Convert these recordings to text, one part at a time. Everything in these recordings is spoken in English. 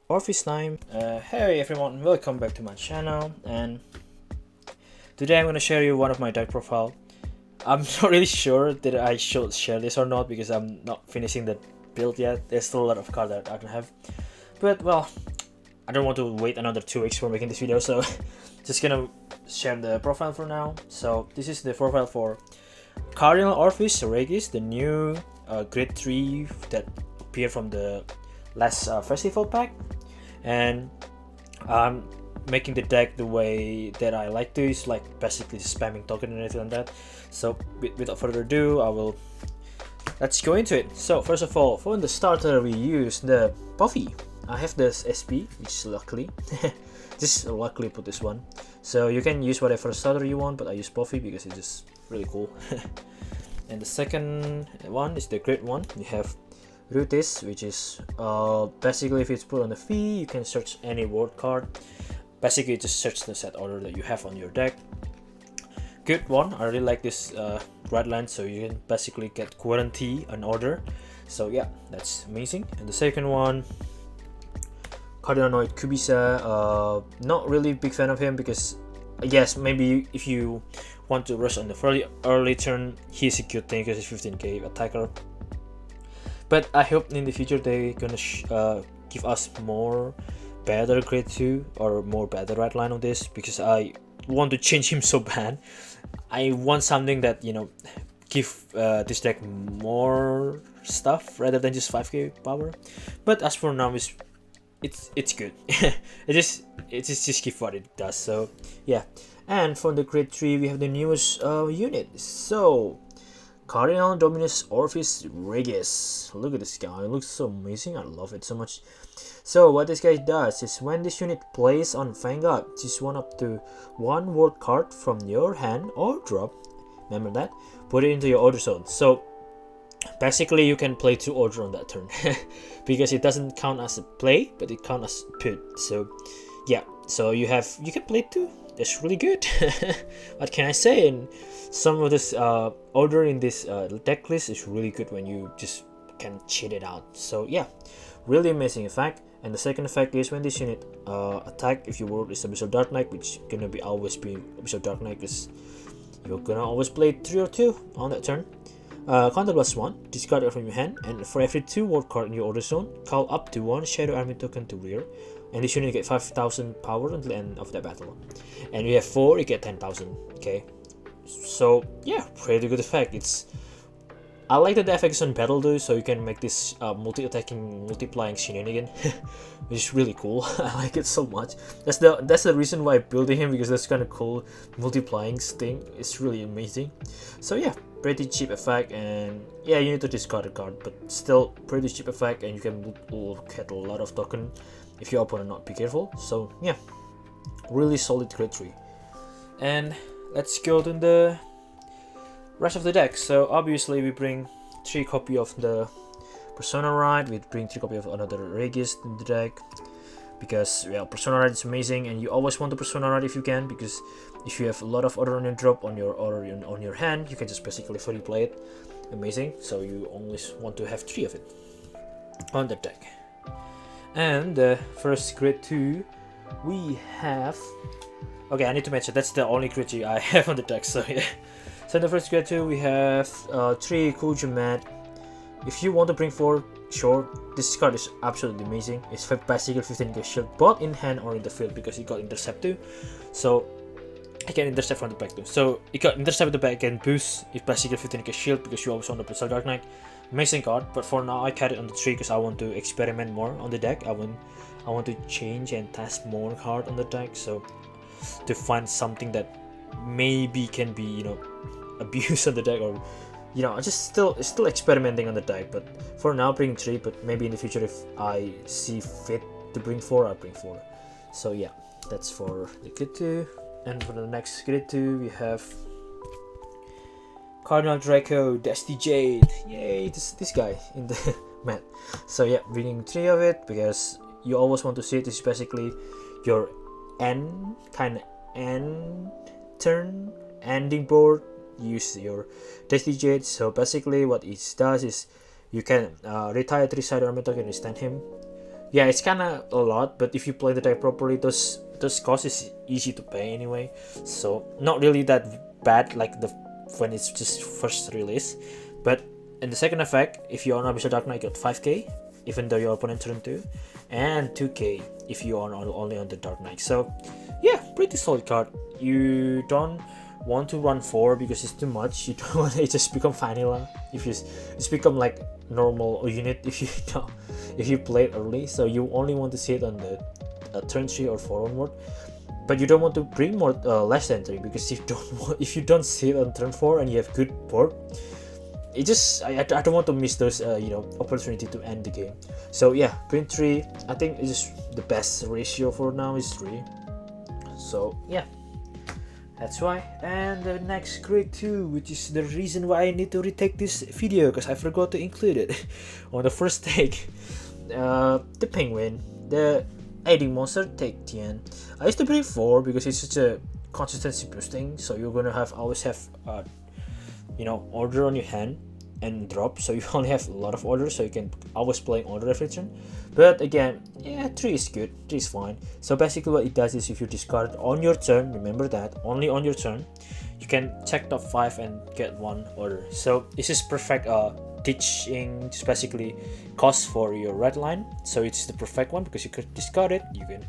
Orfist time. Hey everyone, welcome back to my channel, and today I'm gonna share you one of my deck profile. I'm not really sure that I should share this or not because I'm not finishing the build yet. There's still a lot of cards that I don't have, but well, I don't want to wait another 2 weeks for making this video, so just gonna share the profile for now. So this is the profile for Cardinal Orfist Regis, the new Grade 3 that appeared from the last festival pack, and I'm making the deck the way that I like to. It's like basically spamming token and anything like that. So without further ado, let's go into it. So first of all, for the starter, we use the Puffy. I have this SP, which luckily just luckily put this one. So you can use whatever starter you want, but I use Puffy because it's just really cool. And the second one is the great one. You have Rutis, which is basically if it's put on the fee, you can search any word card. Basically, just search the set order that you have on your deck. Good one. I really like this red line, so you can basically get guarantee an order. So yeah, that's amazing. And the second one, Cardinal Kubisa. Not really big fan of him because yes, maybe if you want to rush on the fairly early turn, he's a good thing because he's 15k attacker. But I hope in the future they're gonna give us more better grade 2 or more better red line on this, because I want to change him so bad. I want something that, you know, give this deck more stuff rather than just 5k power. But as for now, it's good. it just give what it does. So yeah. And for the grade 3, we have the newest unit. So Cardinal, Dominus, Orfist Regis. Look at this guy, it looks so amazing. I love it so much. So what this guy does is when this unit plays on Vanguard, choose one up to one word card from your hand or drop. Remember that? Put it into your order zone. So basically you can play 2 order on that turn because it doesn't count as a play, but it counts as put. So yeah, so you can play 2. That's really good. What can I say? And some of this order in this deck list is really good when you just can cheat it out. So yeah, really amazing effect. And the second effect is when this unit attack, if your word is Abyssal Dark Knight, which gonna be always be Abyssal Dark Knight because you're gonna always play 3 or 2 on that turn. Counter +1, discard it from your hand, and for every 2 word card in your order zone, call up to 1 Shadow Army token to rear, and this unit get 5,000 power until the end of the battle. And you have 4, you get 10,000. Okay, so yeah, pretty good effect. I like that the effect is on battle though, so you can make this multi-attacking, multiplying shenanigan, which is really cool. I like it so much. That's the reason why I built him, because that's kind of cool. Multiplying thing, it's really amazing. So yeah, pretty cheap effect, and yeah, you need to discard a card, but still pretty cheap effect, and you can get a lot of token if your opponent not be careful. So yeah, really solid grade 3. And let's go to the rest of the deck. So obviously we bring 3 copy of the Persona Ride, we bring 3 copy of another Regis in the deck, because well, Persona Ride is amazing, and you always want the Persona Ride if you can, because if you have a lot of order on your drop on your hand, you can just basically fully play it. Amazing. So you always want to have 3 of it on the deck. And the first grade 2 we have, okay, I need to mention that's the only grade 2 I have on the deck, so yeah. So in the first grade 2 we have 3 Kujumat. If you want to bring 4, sure, this card is absolutely amazing. It's basically 15k shield both in hand or in the field, because it got intercept too, so it can intercept from the back too. So it got intercept the back and boost, it's basically 15k shield because you always want to Abyssal Dark Knight. Amazing card, but for now I carry it on the 3 because I want to experiment more on the deck. I want to change and test more card on the deck, so to find something that maybe can be, you know, abused on the deck, or you know, just still experimenting on the deck. But for now bring 3, but maybe in the future if I see fit to bring 4, I'll bring 4. So yeah, that's for the grade 2. And for the next grade 2 we have Cardinal Draco, Dusty Jade. Yay, this guy in the mat. So yeah, bringing 3 of it because you always want to see it. This is basically your end turn ending board. Use your Dusty Jade. So basically what it does is you can retire 3 side armor token and stand him. yeah, it's kind of a lot, but if you play the deck properly, those costs is easy to pay anyway, so not really that bad like the when it's just first released. But in the second effect, if you're on Abyssal Dark Knight, you got 5k even though your opponent turn 2, and 2k if you are only on the Dark Knight. So yeah, pretty solid card. You don't want to run 4 because it's too much. You don't want it just become vanilla. If you it's become like normal unit if you know, if you play it early. So you only want to see it on the turn 3 or 4 onward. But you don't want to bring more less than 3, because if you don't see it on turn 4 and you have good board, it just I don't want to miss those opportunity to end the game. So yeah, print 3, I think is the best ratio for now is 3. So yeah, that's why. And the next grade 2, which is the reason why I need to retake this video, because I forgot to include it on the first take. The penguin, the aiding monster, take 10. I used to bring 4 because it's such a consistency boosting, so you're gonna always have order on your hand and drop, so you only have a lot of orders, so you can always play order every turn. But again, yeah, 3 is good, 3 is fine. So basically what it does is if you discard on your turn, remember that, only on your turn, you can check top 5 and get 1 order. So this is perfect teaching, just basically cost for your red line. So it's the perfect one because you could discard it, you can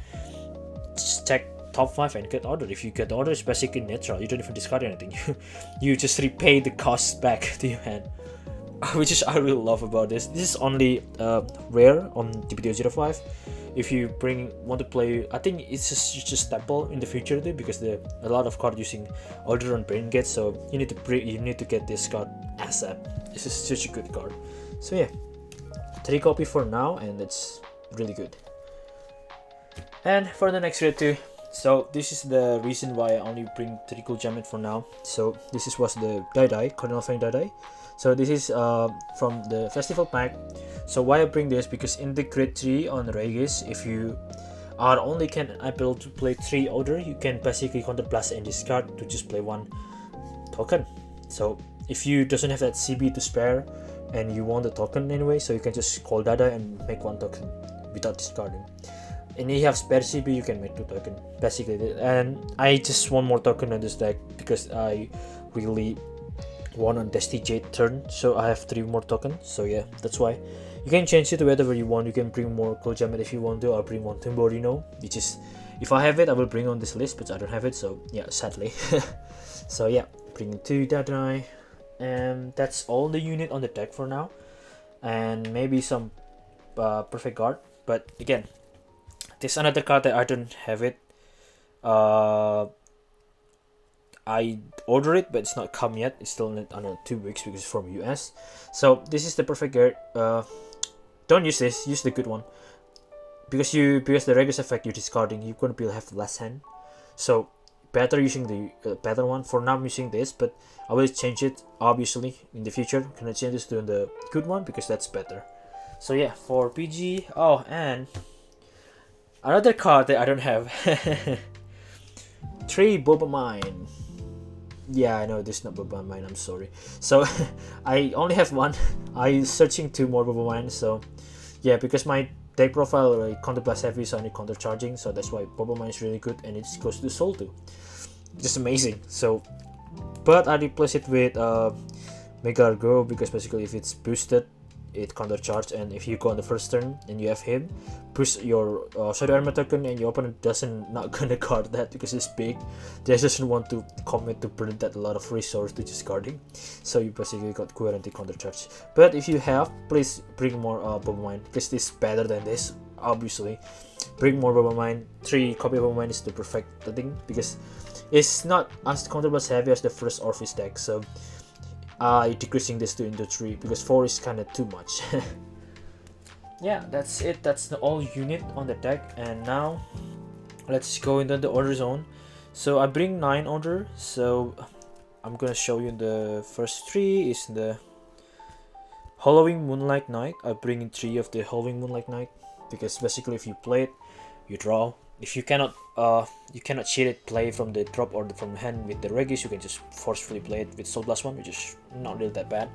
just check top 5 and get order. If you get order, it's basically neutral, you don't even discard anything. You just repay the cost back to your hand, which is I really love about this. This is only rare on DPTO05. If you want to play, I think it's just staple in the future too, because a lot of cards using order on brain gate, so you need to get this card ASAP. This is such a good card. So yeah, 3 copy for now, and it's really good. And for the next grade 2, so this is the reason why I only bring 3 cool gem for now. So this was the Cardinal Die. So this is from the festival pack. So why I bring this, because in the grade 3 on Regis, if you are only able to play 3 order, you can basically counterblast and discard to just play 1 token. So if you doesn't have that CB to spare and you want the token anyway, so you can just call Dada and make 1 token without discarding. And if you have spare CB, you can make 2 token basically. And I just want more token on this deck because I really want on Destiny Jade turn, so I have 3 more tokens. So yeah, that's why you can change it to whatever you want. You can bring more Cold Jamet if you want to. I'll bring 1 Timborino, which is, if I have it, I will bring on this list, but I don't have it, so yeah, sadly. So yeah, bring 2 Dadai, and that's all the unit on the deck for now, and maybe some perfect guard. But again, there's another card that I don't have it. I ordered it, but it's not come yet. It's still in another 2 weeks because it's from US. So this is the perfect guard. Don't use this. Use the good one, because the Regis effect you're discarding, you're gonna have less hand. So better using the better one. For now I'm using this, but I will change it obviously in the future. Can I change this to the good one because that's better. So yeah, for PG. Oh, and another card that I don't have. 3 Boba Mine. Yeah, I know this is not Boba Mine, I'm sorry. So I only have 1. I'm searching 2 more Boba Mine. So yeah, because my deck profile counter blast heavy, so I need counter charging, so that's why Boba Mine is really good, and it goes to Soul too. Just amazing. So but I replace it with Mega Argo, because basically if it's boosted, it counter charge, and if you go on the first turn and you have him, push your Shadow Armor token, and your opponent not gonna guard that because it's big. They doesn't want to commit to burn that a lot of resource to just guarding, so you basically got guaranteed counter charge. But if you have, please bring more Boba Mine, because this is better than this. Obviously, bring more Boba Mine. 3 copy of Boba Mine is the perfect thing, because it's not as counter blast heavy as the first Orfist deck. So decreasing this to into 3 because 4 is kind of too much. Yeah, that's it. That's the all unit on the deck. And now let's go into the order zone. So I bring 9 order, so I'm gonna show you the first 3 is the Halloween Moonlight Night. I bring in 3 of the Halloween Moonlight Night, because basically if you play it, you draw. If you cannot cheat it, play from the drop or from the hand with the Regis, you can just forcefully play it with Soul Blast 1, which is not really that bad,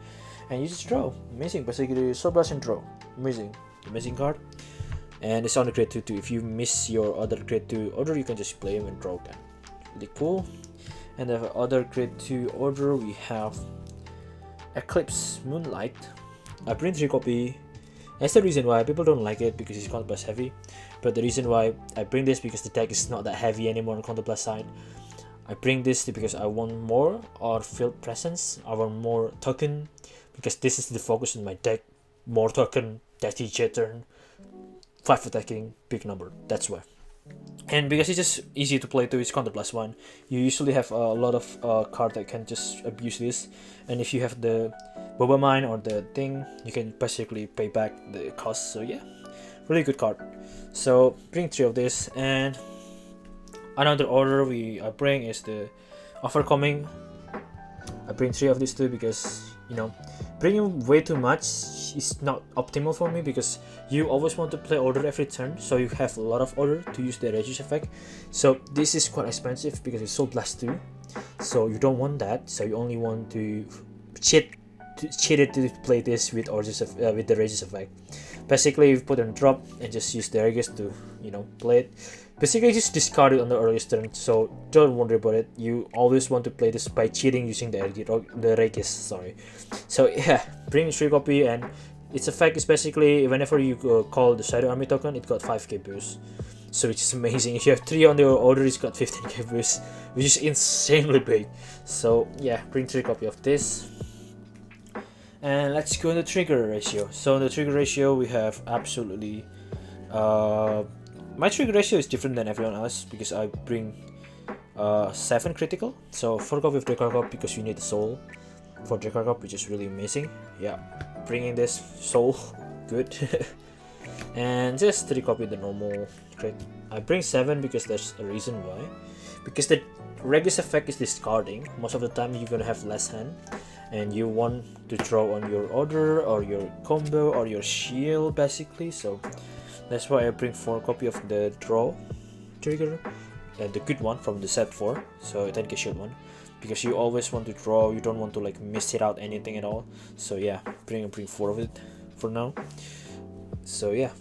and you just draw. Amazing. Basically Soul Blast and draw. Amazing card. and it's on the grade 2 too. If you miss your other grade 2 order, you can just play him and draw again. Really cool. And the other grade 2 order, we have Eclipse Moonlight. I bring 3 copy. That's the reason why people don't like it, because it's counterblast heavy. But the reason why I bring this, because the deck is not that heavy anymore on counterblast side. I bring this because I want more or field presence. I want more token, because this is the focus in my deck. More token, daddy turn, 5 attacking, big number. That's why. And because it's just easy to play too, it's counterblast 1. You usually have a lot of card that can just abuse this. And if you have the Boba Mine or the thing, you can basically pay back the cost. So yeah, really good card. So bring 3 of this. And another order I bring is the Overcoming. I bring 3 of these too, because you know, bringing way too much is not optimal for me, because you always want to play order every turn, so you have a lot of order to use the Regis effect. So this is quite expensive because it's Soul Blast 2, so you don't want that. So you only want to cheat it to play this with with the Regis effect. Basically, you put on drop and just use the Regis to, you know, play it. Basically, just discard it on the earliest turn, so don't worry about it. You always want to play this by cheating using the Regis, sorry. So yeah, bring 3 copy, and its effect is basically whenever you call the Shadow Army token, it got 5k boost. So it's just amazing. If you have 3 on your order, it's got 15k boost, which is insanely big. So yeah, bring 3 copy of this. And let's go into trigger ratio. So in the trigger ratio, we have absolutely my trigger ratio is different than everyone else, because I bring 7 critical. So 4 copy of Dracarcop, because you need the soul for Dracarcop, which is really amazing. Yeah, bringing this soul, good. And just 3 copy the normal crit. I bring 7 because there's a reason why. Because the Regis effect is discarding. Most of the time you're gonna have less hand, and you want to draw on your order or your combo or your shield basically. So that's why I bring 4 copy of the draw trigger, the good one from the set 4, so 10k shield one, because you always want to draw, you don't want to like miss it out anything at all. So yeah, bring 4 of it for now. So yeah,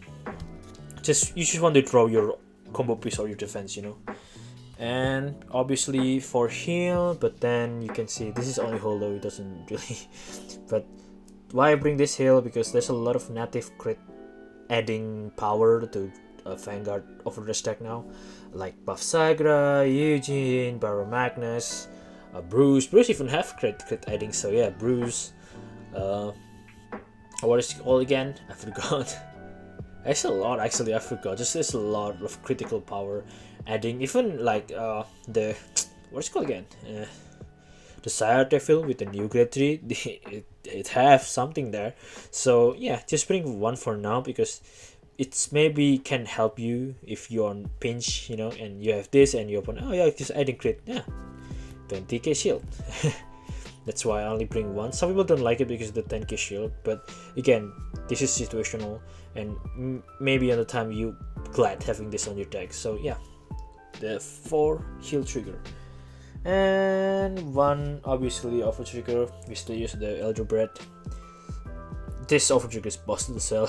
you just want to draw your combo piece or your defense, you know. And obviously for heal, but then you can see this is only hold, though it doesn't really but why I bring this heal, because there's a lot of native crit adding power to Vanguard over the stack now, like Buff Sagra, Eugene, Baron Magnus, Bruce even have crit adding. So yeah, Bruce, what is it called again? I forgot. It's a lot actually, I forgot. Just there's a lot of critical power adding, even like the what's it called again? The Sire Devil with the new grade 3, it have something there. So yeah, just bring 1 for now, because it's maybe can help you if you're on pinch, you know, and you have this and you open, oh yeah, just adding crit, yeah, 20k shield. That's why I only bring 1. Some people don't like it because of the 10k shield, but again, this is situational, and maybe at the time you glad having this on your deck. So yeah, the 4 heal trigger. And 1 obviously offer trigger, we still use the Elder Bread. This offer trigger is busted the cell.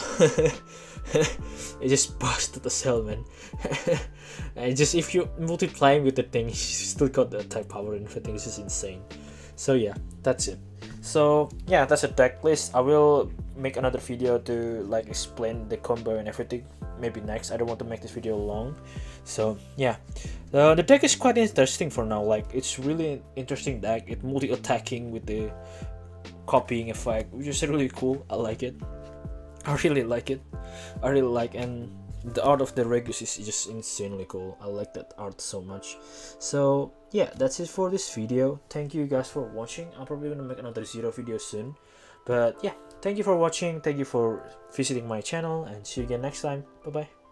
It just busted the cell, man. And just if you multiplying with the thing, you still got the attack power and everything. It's just insane. So yeah, that's it. So yeah, that's a deck list. I will make another video to like explain the combo and everything, maybe next. I don't want to make this video long. So yeah, the deck is quite interesting for now. Like, it's really interesting deck. It multi-attacking with the copying effect, which is really cool. I like it. I really like it. I really like, and the art of the Regis is just insanely cool. I like that art so much. So yeah, that's it for this video. Thank you guys for watching. I'm probably gonna make another Zero video soon. But yeah, thank you for watching. Thank you for visiting my channel, and see you again next time. Bye bye.